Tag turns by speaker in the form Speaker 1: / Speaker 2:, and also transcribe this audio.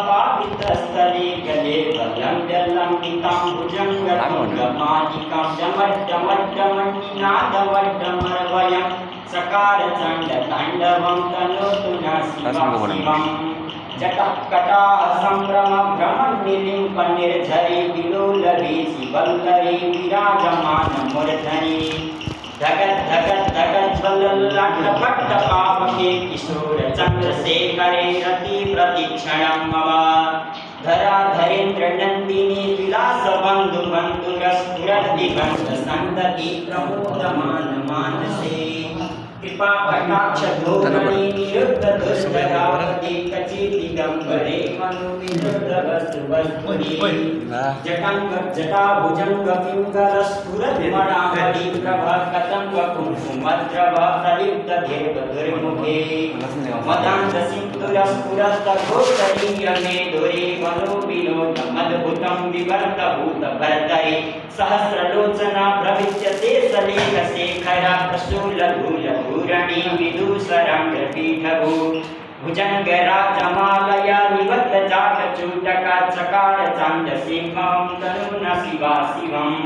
Speaker 1: पावितस्थले गले बलं जलं पितां भुजङ्गमादिकां जमड्डमड्डमण्डिनादवड्डमरवयं सकारचण्डताण्डवं तनोतु न शिवं जटकटाः सम्भ्रमभ्रमन्निलिम्पनिर्झरि विलोलभि शिवल्लरी विराजमानमूर्धनि धगत् धगत् धगत् ज्वलल्लट्टपट्टपावके किशोर चन्द्रशेखरे रति प्रतिक्षणं मम धराधरेन्द्र नन्दिनी विलास बन्धु बन्धुरस्फुरद्दिगन्ध सन्दति प्रमोदमान मानसे कृपा कटाक्ष धोरणी निरुद्ध दुष्टरावती कचि दिगंबरे मनु विरुद्ध वस्तु वस्तुनि जटांग जटा भुजंग पिंगल स्फुरद मणावली प्रभा कतंग कुंकुमद्रव प्रलिप्त देव दुर्मुखे मदांध सिंधुर स्फुरद घोषरीयमे दोरे मनो विनोद मद्भुतं विवर्त भूत भरतरे सहस्रलोचना प्रविच्यते सलेख शेखर प्रशूल धूल पूरणी विदूषरं पीठभू भुजंग राजमालया निवद्ध जाट चूटका चकार चांद सिंहं तनुना शिवा शिवम्।